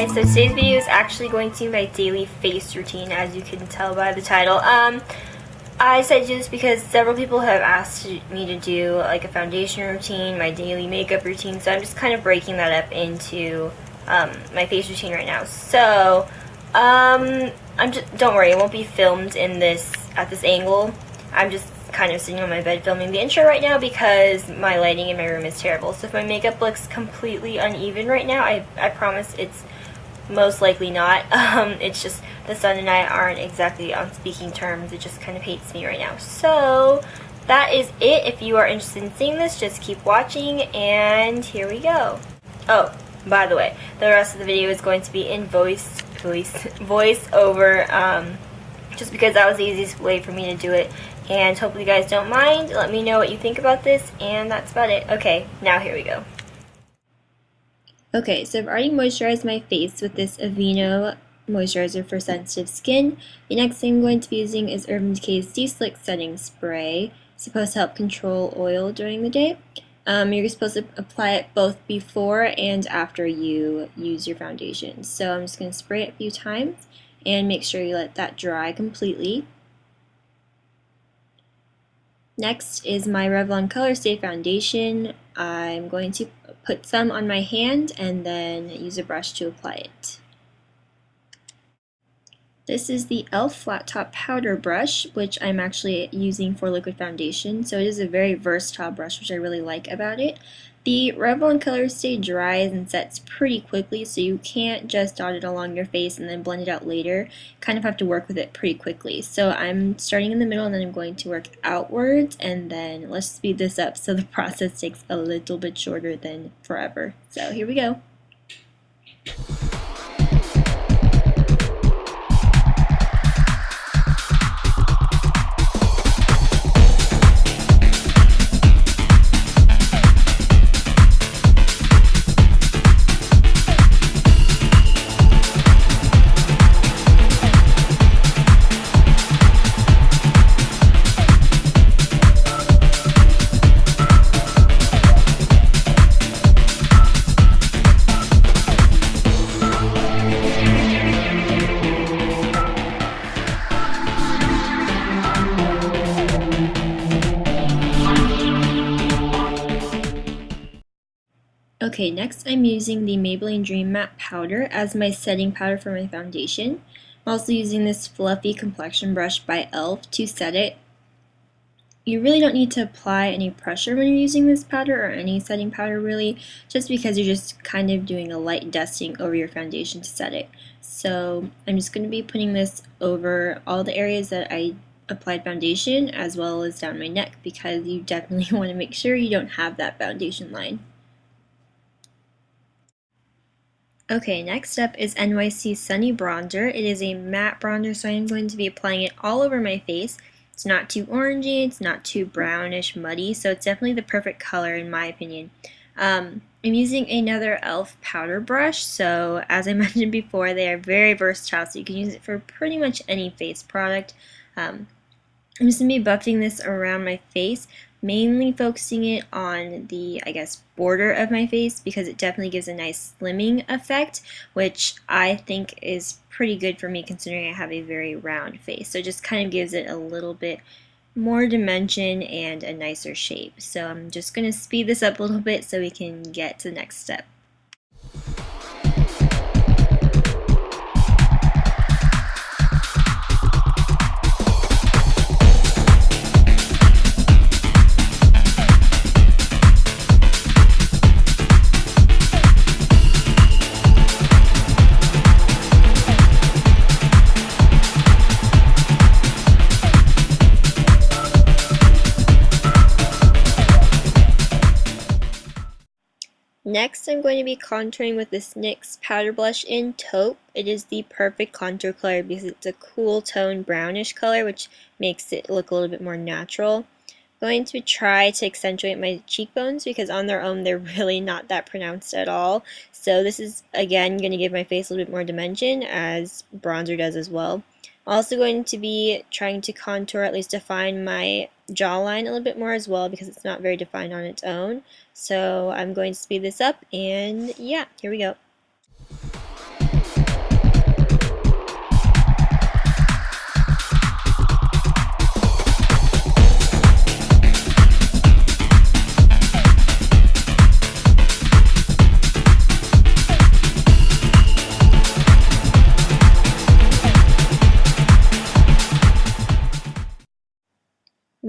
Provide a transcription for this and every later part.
Hi, so today's video is actually going to be my daily face routine, as you can tell by the title. I decided to do this because several people have asked me to do like a foundation routine, my daily makeup routine, so I'm just kind of breaking that up into my face routine right now. So, don't worry, it won't be filmed in at this angle. I'm just kind of sitting on my bed filming the intro right now because my lighting in my room is terrible. So if my makeup looks completely uneven right now, I promise it's most likely not. It's just the sun and I aren't exactly on speaking terms. It just kind of hates me right now. So that is it. If you are interested in seeing this, just keep watching, and here we go. Oh, by the way, the rest of the video is going to be in voice over, just because that was the easiest way for me to do it. And hopefully you guys don't mind. Let me know what you think about this, and that's about it. Okay, now here we go. Okay, so I've already moisturized my face with this Aveeno moisturizer for sensitive skin. The next thing I'm going to be using is Urban Decay's De-Slick Setting Spray. It's supposed to help control oil during the day. You're supposed to apply it both before and after you use your foundation. So I'm just going to spray it a few times and make sure you let that dry completely. Next is my Revlon Colorstay foundation. I'm going to put some on my hand and then use a brush to apply it. This is the e.l.f. Flat Top Powder Brush, which I'm actually using for liquid foundation, so it is a very versatile brush, which I really like about it. The Revlon Colorstay dries and sets pretty quickly, so you can't just dot it along your face and then blend it out later. You kind of have to work with it pretty quickly. So I'm starting in the middle and then I'm going to work outwards, and then let's speed this up so the process takes a little bit shorter than forever. So here we go. Okay, next I'm using the Maybelline Dream Matte Powder as my setting powder for my foundation. I'm also using this fluffy complexion brush by e.l.f. to set it. You really don't need to apply any pressure when you're using this powder, or any setting powder really, just because you're just kind of doing a light dusting over your foundation to set it. So I'm just going to be putting this over all the areas that I applied foundation, as well as down my neck, because you definitely want to make sure you don't have that foundation line. Okay, next up is NYC Sunny Bronzer. It is a matte bronzer, so I'm going to be applying it all over my face. It's not too orangey, it's not too brownish muddy, so it's definitely the perfect color in my opinion. I'm using another e.l.f. powder brush, so as I mentioned before, they are very versatile, so you can use it for pretty much any face product. I'm just going to be buffing this around my face, mainly focusing it on the, border of my face, because it definitely gives a nice slimming effect, which I think is pretty good for me considering I have a very round face. So it just kind of gives it a little bit more dimension and a nicer shape. So I'm just going to speed this up a little bit so we can get to the next step. Next, I'm going to be contouring with this NYX powder blush in Taupe. It is the perfect contour color because it's a cool tone brownish color, which makes it look a little bit more natural. I'm going to try to accentuate my cheekbones because on their own they're really not that pronounced at all. So this is again going to give my face a little bit more dimension, as bronzer does as well. I'm also going to be trying to contour, at least define my jawline a little bit more as well, because it's not very defined on its own. So I'm going to speed this up, and yeah, here we go.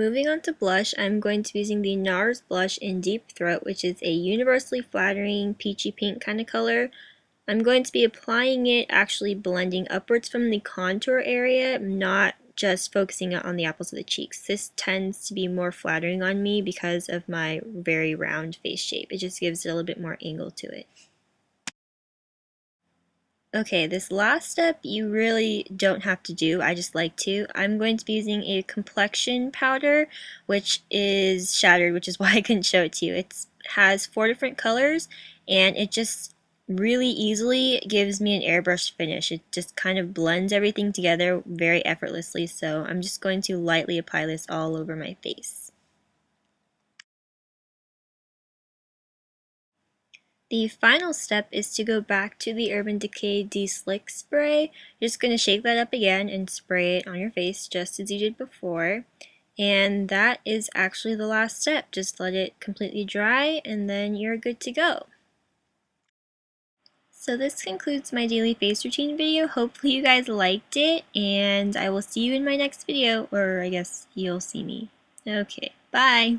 Moving on to blush, I'm going to be using the NARS blush in Deep Throat, which is a universally flattering peachy pink kind of color. I'm going to be applying it, actually blending upwards from the contour area, not just focusing on the apples of the cheeks. This tends to be more flattering on me because of my very round face shape. It just gives it a little bit more angle to it. Okay, this last step you really don't have to do, I just like to. I'm going to be using a complexion powder, which is shattered, which is why I couldn't show it to you. It has 4 different colors, and it just really easily gives me an airbrush finish. It just kind of blends everything together very effortlessly, so I'm just going to lightly apply this all over my face. The final step is to go back to the Urban Decay De-Slick spray. You're just going to shake that up again and spray it on your face just as you did before. And that is actually the last step. Just let it completely dry and then you're good to go. So this concludes my daily face routine video. Hopefully you guys liked it, and I will see you in my next video, or I guess you'll see me. Okay, bye!